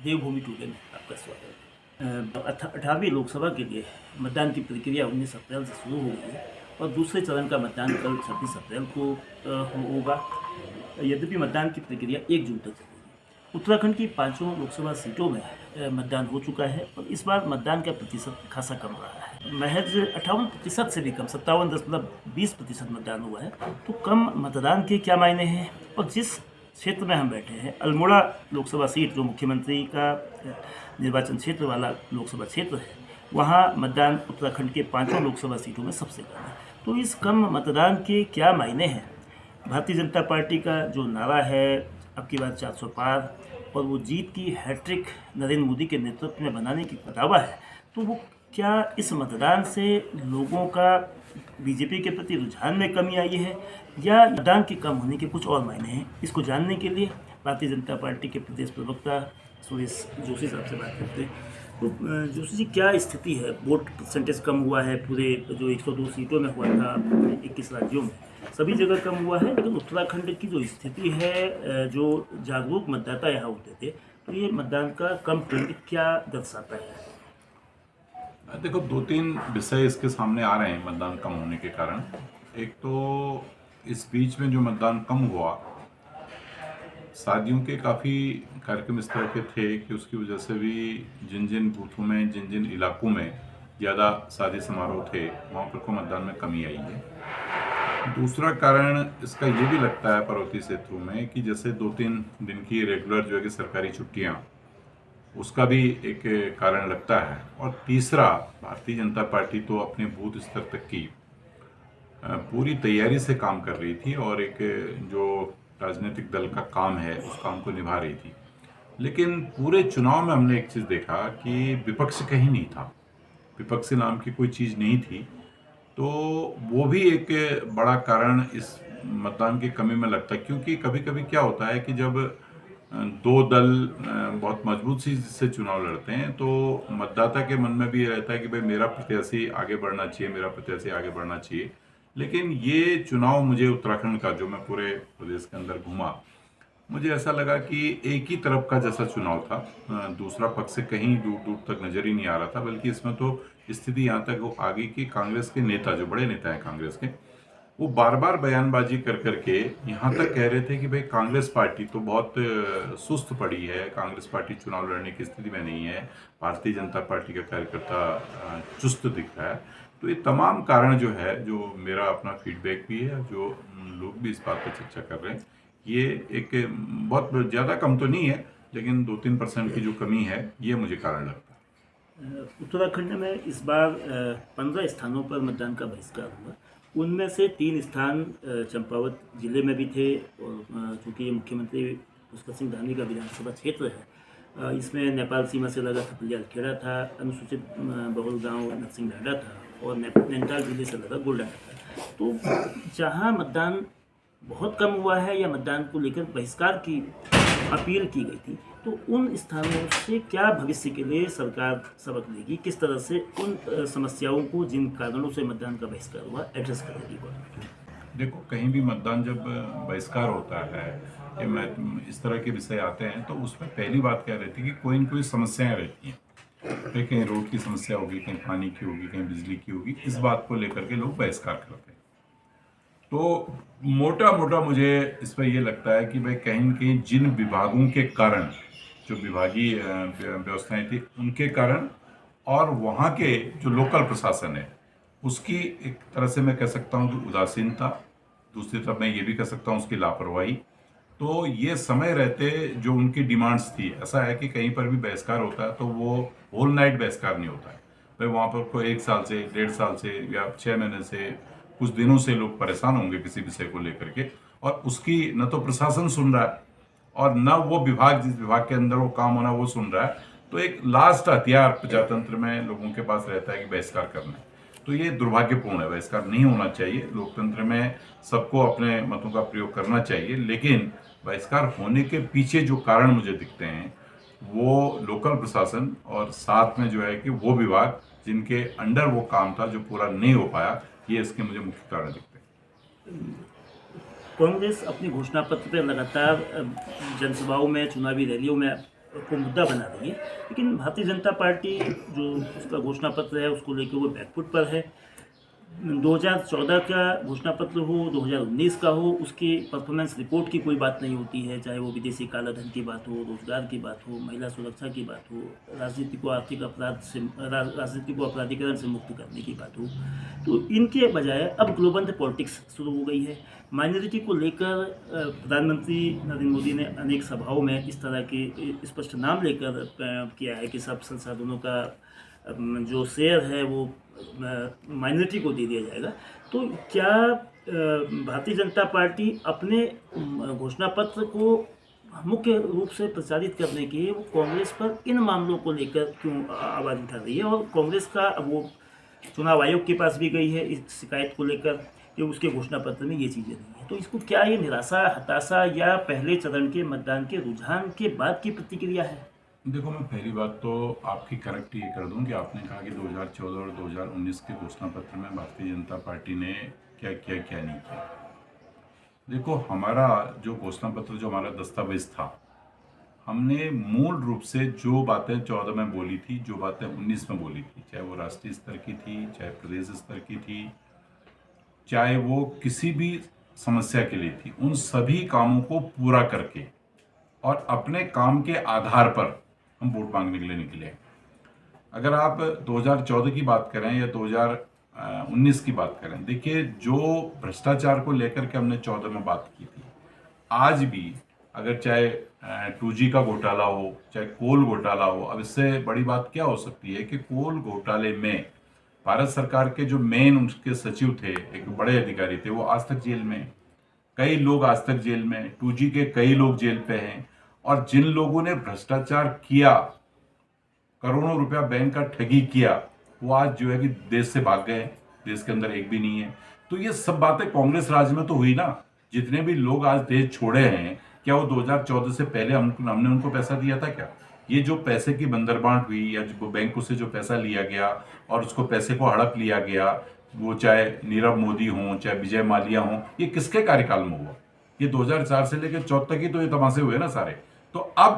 देवभूमि today में आपका स्वागत है। 18वीं लोकसभा के लिए मतदान की प्रक्रिया 19 अप्रैल से शुरू हो गई है और दूसरे चरण का मतदान कल 26 अप्रैल को होगा। यद्यपि मतदान की प्रक्रिया 1 जून तक चलेगी। उत्तराखंड की 5 लोकसभा सीटों में मतदान हो चुका है और इस बार मतदान का प्रतिशत खासा कम रहा है। महज 58% से भी कम 57.20% मतदान हुआ है। तो कम मतदान के क्या मायने हैं और जिस क्षेत्र में हम बैठे हैं अल्मोड़ा लोकसभा सीट जो मुख्यमंत्री का निर्वाचन क्षेत्र वाला लोकसभा क्षेत्र है, वहाँ मतदान उत्तराखंड के 5 लोकसभा सीटों में सबसे कम है। तो इस कम मतदान के क्या मायने हैं? भारतीय जनता पार्टी का जो नारा है अब की बार 400 पार और वो जीत की हैट्रिक नरेंद्र मोदी के नेतृत्व में बनाने की दावा है, तो वो क्या इस मतदान से लोगों का बीजेपी के प्रति रुझान में कमी आई है या मतदान के कम होने के कुछ और मायने हैं? इसको जानने के लिए भारतीय जनता पार्टी के प्रदेश प्रवक्ता सुरेश जोशी साहब से बात करते हैं। तो जोशी जी, क्या स्थिति है? वोट परसेंटेज कम हुआ है, पूरे जो 102 सीटों में हुआ था 21 राज्यों में, सभी जगह कम हुआ है, लेकिन उत्तराखंड की जो स्थिति है, जो जागरूक मतदाता यहाँ होते थे, तो ये मतदान का कम ट्रेंड क्या दर्शाता है? देखो, 2-3 विषय इसके सामने आ रहे हैं मतदान कम होने के कारण। एक तो इस बीच में जो मतदान कम हुआ, शादियों के काफ़ी कार्यक्रम इस तरह के थे कि उसकी वजह से भी जिन जिन बूथों में, जिन जिन इलाकों में ज़्यादा शादी समारोह थे, वहाँ पर को मतदान में कमी आई है। दूसरा कारण इसका ये भी लगता है पर्वतीय क्षेत्रों में कि जैसे 2-3 दिन की रेगुलर जो है कि सरकारी छुट्टियाँ, उसका भी एक कारण लगता है। और तीसरा, भारतीय जनता पार्टी तो अपने बूथ स्तर तक की पूरी तैयारी से काम कर रही थी और एक जो राजनीतिक दल का काम है उस काम को निभा रही थी। लेकिन पूरे चुनाव में हमने एक चीज़ देखा कि विपक्ष कहीं नहीं था, विपक्ष नाम की कोई चीज़ नहीं थी। तो वो भी एक बड़ा कारण इस मतदान की कमी में लगता है, क्योंकि कभी कभी क्या होता है कि जब दो दल बहुत मजबूत सी से चुनाव लड़ते हैं तो मतदाता के मन में भी ये रहता है कि भाई मेरा प्रत्याशी आगे बढ़ना चाहिए, मेरा प्रत्याशी आगे बढ़ना चाहिए। लेकिन ये चुनाव मुझे उत्तराखंड का, जो मैं पूरे प्रदेश के अंदर घूमा, मुझे ऐसा लगा कि एक ही तरफ का जैसा चुनाव था। दूसरा पक्ष से कहीं दूर दूर तक नजर ही नहीं आ रहा था। बल्कि इसमें तो स्थिति यहाँ तक वो आ गई कि कांग्रेस के नेता, जो बड़े नेता हैं कांग्रेस के, वो बार बार बयानबाजी कर करके यहाँ तक कह रहे थे कि भाई कांग्रेस पार्टी तो बहुत सुस्त पड़ी है, कांग्रेस पार्टी चुनाव लड़ने की स्थिति में नहीं है, भारतीय जनता पार्टी का कार्यकर्ता चुस्त दिख रहा है। तो ये तमाम कारण जो है, जो मेरा अपना फीडबैक भी है, जो लोग भी इस बात पर चर्चा कर रहे हैं, ये एक बहुत ज़्यादा कम तो नहीं है, लेकिन 2-3% की जो कमी है, ये मुझे कारण लगता है। उत्तराखंड में इस बार 15 स्थानों पर मतदान का बहिष्कार हुआ। उनमें से 3 स्थान चंपावत जिले में भी थे और चूँकि ये मुख्यमंत्री पुष्कर सिंह धामी का विधानसभा क्षेत्र है, इसमें नेपाल सीमा से लगा थपलियाल खेड़ा था, अनुसूचित बहुल गांव नरसिंह ढाडा था और नैनीताल जिले से लगा गोल्डाना था। तो जहां मतदान बहुत कम हुआ है या मतदान को लेकर बहिष्कार की अपील की गई थी, तो उन स्थानों से क्या भविष्य के लिए सरकार सबक लेगी? किस तरह से उन समस्याओं को, जिन कारणों से मतदान का बहिष्कार हुआ, एड्रेस करेगी गवर्नमेंट? देखो, कहीं भी मतदान जब बहिष्कार होता है या इस तरह के विषय आते हैं तो उसमें पहली बात क्या रहती है कि कोई न कोई समस्याएं रहती हैं। फिर कहीं रोड की समस्या होगी, कहीं पानी की होगी, कहीं बिजली की होगी। इस बात को लेकर के लोग बहिष्कार करते हैं। तो मोटा मोटा मुझे इस पर यह लगता है कि भाई कहीं न कहीं जिन विभागों के कारण, जो विभागीय व्यवस्थाएं थी उनके कारण, और वहाँ के जो लोकल प्रशासन है उसकी एक तरह से मैं कह सकता हूँ कि उदासीनता, दूसरी तरफ मैं ये भी कह सकता हूँ उसकी लापरवाही। तो ये समय रहते जो उनकी डिमांड्स थी, ऐसा है कि कहीं पर भी बहिष्कार होता है तो वो होल नाइट बहिष्कार नहीं होता है। भाई वहाँ पर कोई 1 साल से, 1.5 साल से या 6 महीने से, कुछ दिनों से लोग परेशान होंगे किसी विषय को लेकर के, और उसकी न तो प्रशासन सुन रहा है और न वो विभाग, जिस विभाग के अंदर वो काम होना, वो सुन रहा है। तो एक लास्ट हथियार प्रजातंत्र में लोगों के पास रहता है कि बहिष्कार करना है। तो ये दुर्भाग्यपूर्ण है, बहिष्कार नहीं होना चाहिए। लोकतंत्र में सबको अपने मतों का प्रयोग करना चाहिए, लेकिन बहिष्कार होने के पीछे जो कारण मुझे दिखते हैं वो लोकल प्रशासन और साथ में जो है कि वो विभाग जिनके अंडर वो काम था जो पूरा नहीं हो पाया, ये इसके मुझे मुख्य कारण दिखते हैं। कांग्रेस अपनी घोषणा पत्र पर लगातार जनसभाओं में, चुनावी रैलियों में को मुद्दा बना रही है। लेकिन भारतीय जनता पार्टी जो उसका घोषणा पत्र है उसको लेकर वो बैकफुट पर है। 2014 का घोषणा पत्र हो, 2019 का हो, उसकी परफॉर्मेंस रिपोर्ट की कोई बात नहीं होती है, चाहे वो विदेशी काला धन की बात हो, रोजगार की बात हो, महिला सुरक्षा की बात हो, राजनीति को आर्थिक अपराध से राजनीति को अपराधीकरण से मुक्त करने की बात हो। तो इनके बजाय अब ग्लोबल पॉलिटिक्स शुरू हो गई है। माइनॉरिटी को लेकर प्रधानमंत्री नरेंद्र मोदी ने अनेक सभाओं में इस तरह के स्पष्ट नाम लेकर किया है कि सब संसाधनों का जो शेयर है वो माइनॉरिटी को दे दिया जाएगा। तो क्या भारतीय जनता पार्टी अपने घोषणा पत्र को मुख्य रूप से प्रचारित करने के लिए वो कांग्रेस पर इन मामलों को लेकर क्यों आवाज़ उठा रही है? और कांग्रेस का वो चुनाव आयोग के पास भी गई है इस शिकायत को लेकर कि उसके घोषणा पत्र में ये चीज़ें नहीं है। तो इसको क्या ये निराशा, हताशा या पहले चरण के मतदान के रुझान के बाद की प्रतिक्रिया है? देखो, मैं पहली बात तो आपकी करेक्ट ये कर दूं कि आपने कहा कि 2014 और 2019 के घोषणा पत्र में भारतीय जनता पार्टी ने क्या किया क्या नहीं किया। देखो, हमारा जो घोषणा पत्र, जो हमारा दस्तावेज था, हमने मूल रूप से जो बातें 14 में बोली थी, जो बातें 19 में बोली थी, चाहे वो राष्ट्रीय स्तर की थी, चाहे प्रदेश स्तर की थी, चाहे वो किसी भी समस्या के लिए थी, उन सभी कामों को पूरा करके और अपने काम के आधार पर हम वोट मांगने के लिए निकले। अगर आप 2014 की बात करें या 2019 की बात करें, देखिए, जो भ्रष्टाचार को लेकर के हमने 14 में बात की थी, आज भी अगर चाहे 2G का घोटाला हो, चाहे कोल घोटाला हो, अब इससे बड़ी बात क्या हो सकती है कि कोल घोटाले में भारत सरकार के जो मेन उनके सचिव थे, एक बड़े अधिकारी थे, वो आज तक जेल में हैं। कई लोग आज तक जेल में हैं। 2G के कई लोग जेल पे हैं। और जिन लोगों ने भ्रष्टाचार किया, करोड़ों रुपया बैंक का ठगी किया, वो आज जो है कि देश से भाग गए, देश के अंदर एक भी नहीं है। तो ये सब बातें कांग्रेस राज में तो हुई ना। जितने भी लोग आज देश छोड़े हैं, क्या वो 2014 से पहले हमने उनको पैसा दिया था क्या? ये जो पैसे की बंदरबांट हुई या जो बैंकों से जो पैसा लिया गया और उसको पैसे को हड़प लिया गया, वो चाहे नीरव मोदी हों, चाहे विजय माल्या हों, ये किसके कार्यकाल में हुआ? ये 2004 से लेकर 14 तक ही तो ये तमाशे हुए ना सारे। तो अब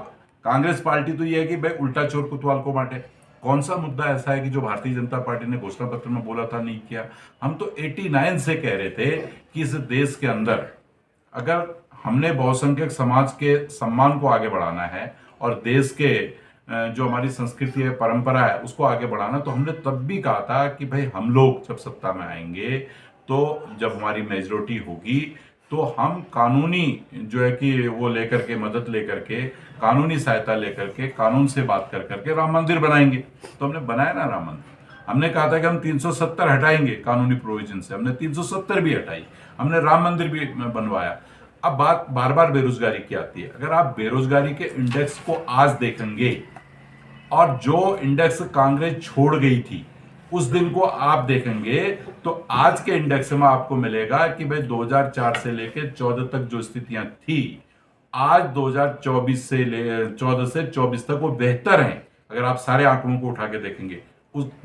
कांग्रेस पार्टी तो ये है कि भाई उल्टा चोर कोतवाल को बांटे। कौन सा मुद्दा ऐसा है कि जो भारतीय जनता पार्टी ने घोषणा पत्र में बोला था नहीं किया? हम तो 89 से कह रहे थे कि इस देश के अंदर अगर हमने बहुसंख्यक समाज के सम्मान को आगे बढ़ाना है और देश के जो हमारी संस्कृति है, परंपरा है, उसको आगे बढ़ाना, तो हमने तब भी कहा था कि भाई हम लोग जब सत्ता में आएंगे, तो जब हमारी मेजोरिटी होगी, तो हम कानूनी जो है कि वो लेकर के, मदद लेकर के, कानूनी सहायता लेकर के, कानून से बात कर करके राम मंदिर बनाएंगे। तो हमने बनाया ना राम मंदिर। हमने कहा था कि हम 370 हटाएंगे कानूनी प्रोविजन से, हमने 370 भी हटाई, हमने राम मंदिर भी बनवाया। अब बात बार बार बेरोजगारी की आती है। अगर आप बेरोजगारी के इंडेक्स को आज देखेंगे और जो इंडेक्स कांग्रेस छोड़ गई थी उस दिन को आप देखेंगे, तो आज के इंडेक्स में आपको मिलेगा कि भाई 2004 से लेकर 14 तक जो स्थितियां थी, आज 2024 से 14 से 24 तक वो बेहतर हैं। अगर आप सारे आंकड़ों को उठा के देखेंगे,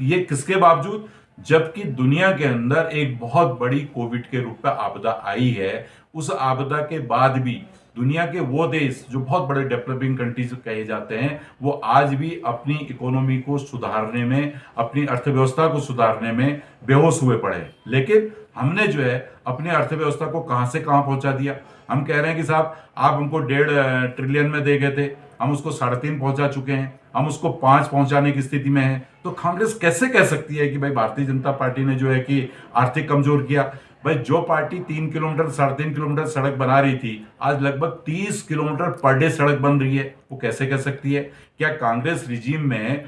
ये किसके बावजूद? जबकि दुनिया के अंदर एक बहुत बड़ी कोविड के रूप में आपदा आई है, उस आपदा के बाद भी दुनिया के वो देश जो बहुत बड़े डेवलपिंग कंट्रीज कहे जाते हैं, वो आज भी अपनी इकोनॉमी को सुधारने में, अपनी अर्थव्यवस्था को सुधारने में बेहोश हुए पड़े हैं। लेकिन हमने जो है अपनी अर्थव्यवस्था को कहां से कहां पहुंचा दिया। हम कह रहे हैं कि साहब आप हमको 1.5 ट्रिलियन में दे गए थे, हम उसको 3.5 पहुंचा चुके हैं, हम उसको 5 पहुंचाने की स्थिति में हैं। तो कांग्रेस कैसे कह सकती है कि भाई भारतीय जनता पार्टी ने जो है कि आर्थिक कमजोर किया? भाई जो पार्टी 3 किलोमीटर 3.5 किलोमीटर सड़क बना रही थी, आज लगभग 30 किलोमीटर पर डे सड़क बन रही है। वो कैसे कह सकती है? क्या कांग्रेस रिजीम में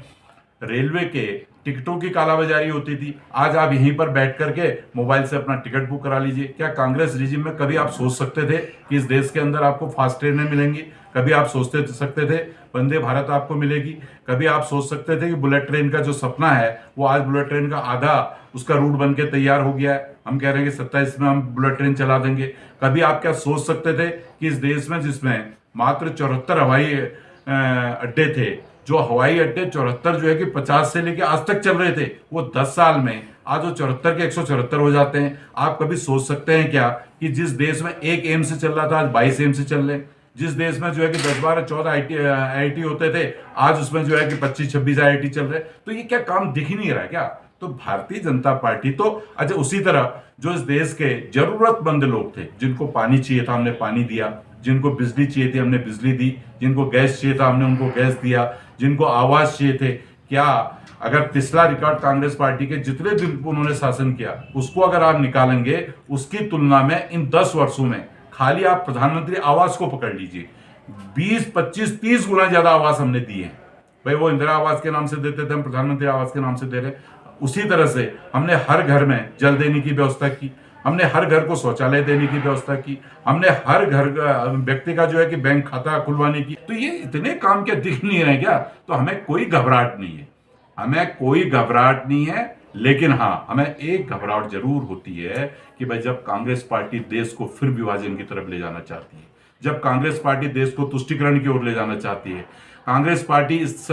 रेलवे के टिकटों की कालाबाजारी होती थी? आज आप यहीं पर बैठ करके मोबाइल से अपना टिकट बुक करा लीजिए। क्या कांग्रेस रिजीम में कभी आप सोच सकते थे कि इस देश के अंदर आपको फास्ट ट्रेनें मिलेंगी? कभी आप सोचते सकते थे वंदे भारत आपको मिलेगी? कभी आप सोच सकते थे कि बुलेट ट्रेन का जो सपना है वो आज बुलेट ट्रेन का आधा उसका रूट बन के तैयार हो गया है? हम कह रहे हैं कि 27 में हम बुलेट ट्रेन चला देंगे। कभी आप क्या सोच सकते थे कि इस देश में, जिसमें मात्र 74 हवाई अड्डे थे, जो हवाई अड्डे 74 जो है कि 50 से लेके आज तक चल रहे थे, वो 10 साल में आज वो 74 के 174 हो जाते हैं? आप कभी सोच सकते हैं क्या कि जिस देश में एक एम्स से चल रहा था आज 22 एम्स से चल रहे हैं? जिस देश में जो है कि 10 12 14 IIT होते थे, आज उसमें जो है कि 25 26 IIT चल रहे। तो ये क्या काम दिख ही नहीं रहा है क्या? तो भारतीय जनता पार्टी तो अच्छा, उसी तरह जो इस देश के जरूरतमंद लोग थे, जिनको पानी चाहिए था हमने पानी दिया, जिनको बिजली चाहिए थी हमने बिजली दी, जिनको गैस चाहिए था हमने उनको गैस दिया, जिनको आवास चाहिए थे। क्या अगर पिछला रिकॉर्ड कांग्रेस पार्टी के जितने दिन उन्होंने शासन किया उसको अगर आप निकालेंगे, उसकी तुलना में इन 10 वर्षों में खाली आप प्रधानमंत्री आवास को पकड़ लीजिए, 20 25 30 गुना ज्यादा आवास हमने दिए हैं। भाई वो इंदिरा आवास के नाम से देते थे, हम प्रधानमंत्री आवास के नाम से दे रहे। उसी तरह से हमने हर घर में जल देने की व्यवस्था की, हमने हर घर को शौचालय देने की व्यवस्था की, हमने हर घर व्यक्ति का जो है कि बैंक खाता खुलवाने की। तो ये इतने काम क्या दिख नहीं रहे क्या? तो हमें कोई घबराहट नहीं है, हमें कोई घबराहट नहीं है। लेकिन हाँ, हमें एक घबराहट जरूर होती है कि भाई जब कांग्रेस पार्टी देश को फिर विभाजन की तरफ ले जाना चाहती है, जब कांग्रेस पार्टी देश को तुष्टीकरण की ओर ले जाना चाहती है, कांग्रेस पार्टी इस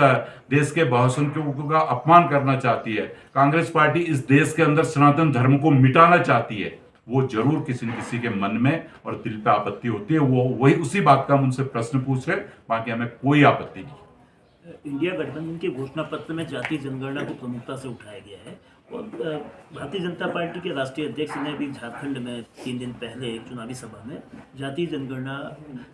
देश के बहुसंख्यकों का अपमान करना चाहती है, कांग्रेस पार्टी इस देश के अंदर सनातन धर्म को मिटाना चाहती है, वो जरूर किसी न किसी के मन में और दिल पे आपत्ति होती है। वो वही उसी बात का हम उनसे प्रश्न पूछ रहे, बाकी हमें कोई आपत्ति नहीं। इंडिया गठबंधन के घोषणा पत्र में जातीय जनगणना को प्रमुखता से उठाया गया है और भारतीय जनता पार्टी के राष्ट्रीय अध्यक्ष ने भी झारखंड में 3 दिन पहले एक चुनावी सभा में जातीय जनगणना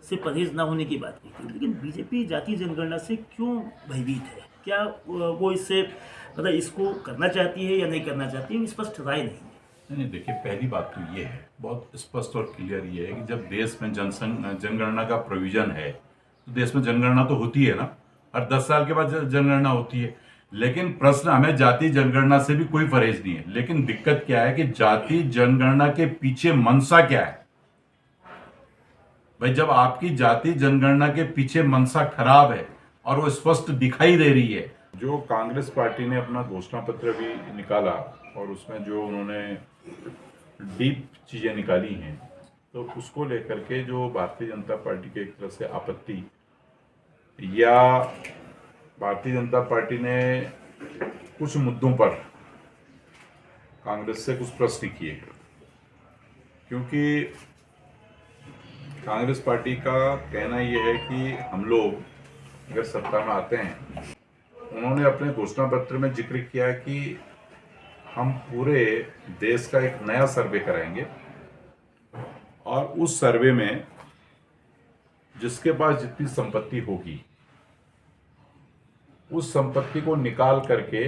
से परहेज न होने की बात की थी। लेकिन बीजेपी जातीय जनगणना से क्यों भयभीत है? क्या वो इससे मतलब इसको करना चाहती है या नहीं करना चाहती है? स्पष्ट राय नहीं है। नहीं, देखिए, पहली बात तो ये है, बहुत स्पष्ट और क्लियर ये है कि जब देश में जनगणना का प्रोविजन है तो देश में जनगणना तो होती है ना, हर 10 साल के बाद जनगणना होती है। लेकिन प्रश्न, हमें जातीय जनगणना से भी कोई परहेज नहीं है, लेकिन दिक्कत क्या है कि जातीय जनगणना के पीछे मंशा क्या है। भाई जब आपकी जातीय जनगणना के पीछे मंशा खराब है और वो स्पष्ट दिखाई दे रही है, जो कांग्रेस पार्टी ने अपना घोषणा पत्र भी निकाला और उसमें जो उन्होंने डीप चीजें निकाली हैं, तो उसको लेकर के जो भारतीय जनता पार्टी के एक तरह से आपत्ति, या भारतीय जनता पार्टी ने कुछ मुद्दों पर कांग्रेस से कुछ प्रश्न किए, क्योंकि कांग्रेस पार्टी का कहना यह है कि हम लोग अगर सत्ता में आते हैं, उन्होंने अपने घोषणा पत्र में जिक्र किया कि हम पूरे देश का एक नया सर्वे कराएंगे और उस सर्वे में जिसके पास जितनी संपत्ति होगी उस संपत्ति को निकाल करके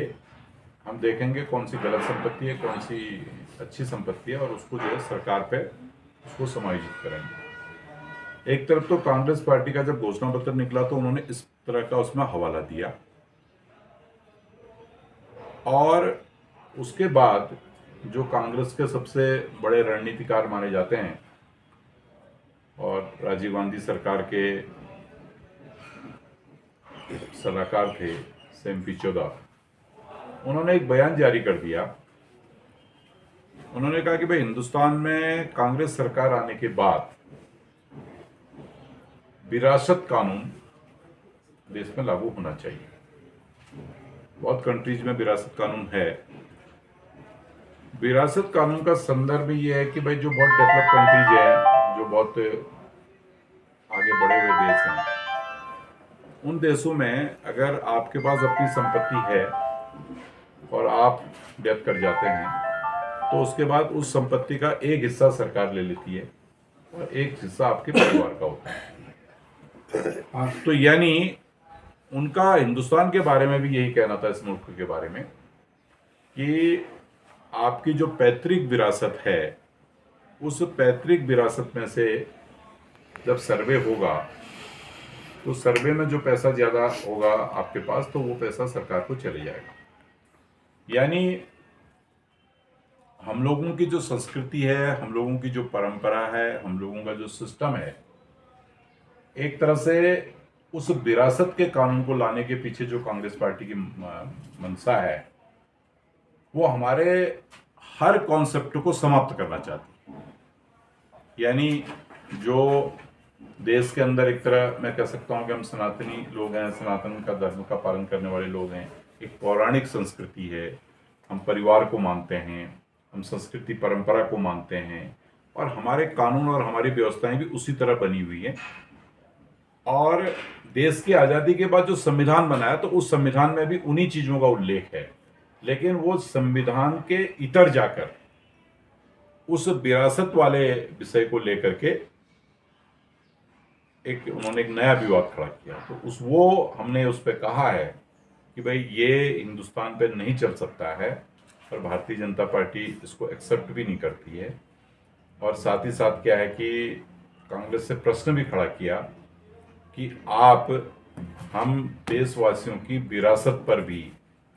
हम देखेंगे कौन सी गलत संपत्ति है, कौन सी अच्छी संपत्ति है, और उसको जो है सरकार पे उसको समायोजित करेंगे। एक तरफ तो कांग्रेस पार्टी का जब घोषणा पत्र निकला तो उन्होंने इस तरह का उसमें हवाला दिया, और उसके बाद जो कांग्रेस के सबसे बड़े रणनीतिकार माने जाते हैं और राजीव गांधी सरकार के सलाहकार थे सैम पित्रोदा, उन्होंने एक बयान जारी कर दिया। उन्होंने कहा कि भाई हिंदुस्तान में कांग्रेस सरकार आने के बाद विरासत कानून देश में लागू होना चाहिए। बहुत कंट्रीज में विरासत कानून है। विरासत कानून का संदर्भ ये है कि भाई जो बहुत डेवलप कंट्रीज है, जो बहुत आगे बढ़े हुए देश हैं, उन देशों में अगर आपके पास अपनी संपत्ति है और आप डेथ कर जाते हैं तो उसके बाद उस संपत्ति का एक हिस्सा सरकार ले लेती है और एक हिस्सा आपके परिवार का होता है। तो यानी उनका हिंदुस्तान के बारे में भी यही कहना था, इस मुल्क के बारे में, कि आपकी जो पैतृक विरासत है उस पैतृक विरासत में से जब सर्वे होगा तो सर्वे में जो पैसा ज़्यादा होगा आपके पास तो वो पैसा सरकार को चले जाएगा। यानी हम लोगों की जो संस्कृति है, हम लोगों की जो परंपरा है, हम लोगों का जो सिस्टम है, एक तरह से उस विरासत के कानून को लाने के पीछे जो कांग्रेस पार्टी की मंशा है, वो हमारे हर कॉन्सेप्ट को समाप्त करना चाहती है। यानी जो देश के अंदर एक तरह मैं कह सकता हूँ कि हम सनातनी लोग हैं, सनातन का धर्म का पालन करने वाले लोग हैं, एक पौराणिक संस्कृति है, हम परिवार को मानते हैं, हम संस्कृति परंपरा को मानते हैं, और हमारे कानून और हमारी व्यवस्थाएं भी उसी तरह बनी हुई है। और देश की आज़ादी के बाद जो संविधान बनाया तो उस संविधान में भी उन्हीं चीज़ों का उल्लेख है, लेकिन वो संविधान के इतर जाकर उस विरासत वाले विषय को लेकर के उन्होंने एक नया विवाद खड़ा किया। तो वो हमने उस पर कहा है कि भाई ये हिंदुस्तान पे नहीं चल सकता है, और भारतीय जनता पार्टी इसको एक्सेप्ट भी नहीं करती है। और साथ ही साथ क्या है कि कांग्रेस से प्रश्न भी खड़ा किया कि आप हम देशवासियों की विरासत पर भी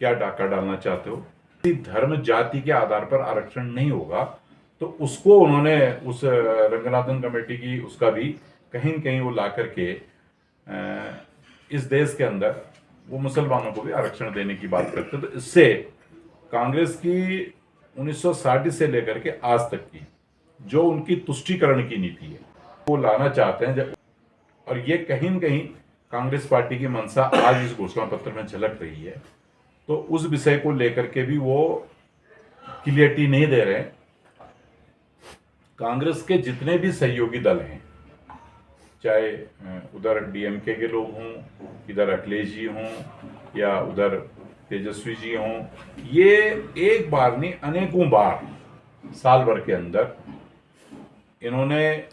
क्या डाका डालना चाहते हो। धर्म जाति के आधार पर आरक्षण नहीं होगा, तो उसको उन्होंने उस रंगनाथन कमेटी की उसका भी कहीं न कहीं वो ला करके इस देश के अंदर वो मुसलमानों को भी आरक्षण देने की बात करते। तो इससे कांग्रेस की 1960 से लेकर के आज तक की जो उनकी तुष्टीकरण की नीति है वो लाना चाहते हैं। और ये कहीं न कहीं कांग्रेस पार्टी की मंशा आज इस घोषणा पत्र में झलक रही है। तो उस विषय को लेकर के भी वो क्लियरिटी नहीं दे रहे हैं। कांग्रेस के जितने भी सहयोगी दल हैं, चाहे उधर डीएमके के लोग हों, इधर अखिलेश जी हों या उधर तेजस्वी जी हों, ये एक बार नहीं अनेकों बार साल भर के अंदर इन्होंने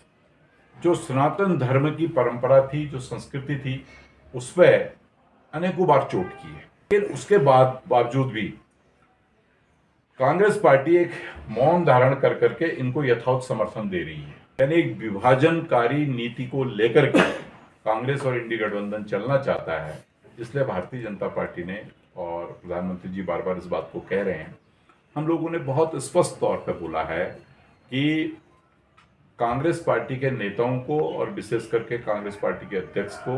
जो सनातन धर्म की परंपरा थी, जो संस्कृति थी, उस पर अनेकों बार चोट की है। लेकिन उसके बावजूद भी कांग्रेस पार्टी एक मौन धारण कर करके इनको यथावत समर्थन दे रही है। यानी एक विभाजनकारी नीति को लेकर के कांग्रेस और इंडी गठबंधन चलना चाहता है। इसलिए भारतीय जनता पार्टी ने, और प्रधानमंत्री जी बार बार इस बात को कह रहे हैं, हम लोगों ने बहुत स्पष्ट तौर पर बोला है कि कांग्रेस पार्टी के नेताओं को और विशेष करके कांग्रेस पार्टी के अध्यक्ष को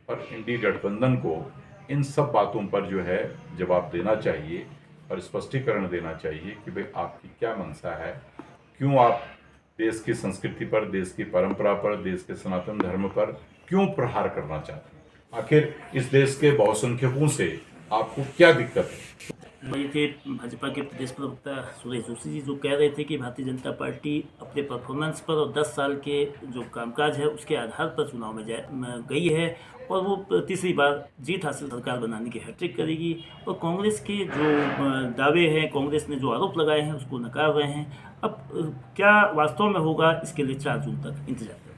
और इंडी गठबंधन को इन सब बातों पर जो है जवाब देना चाहिए और स्पष्टीकरण देना चाहिए कि भाई आपकी क्या मंशा है, क्यों आप देश की संस्कृति पर, देश की परंपरा पर, देश के सनातन धर्म पर क्यों प्रहार करना चाहते हैं। आखिर इस देश के बहुसंख्यकों से आपको क्या दिक्कत है। ये थे भाजपा के प्रदेश प्रवक्ता सुरेश जोशी जी, जो कह रहे थे कि भारतीय जनता पार्टी अपने परफॉर्मेंस पर और 10 साल के जो कामकाज है उसके आधार पर चुनाव में गई है और वो तीसरी बार जीत हासिल सरकार बनाने की हैट्रिक करेगी। और कांग्रेस के जो दावे हैं, कांग्रेस ने जो आरोप लगाए हैं उसको नकार रहे हैं। अब क्या वास्तव में होगा, इसके लिए 4 जून तक इंतजार करें।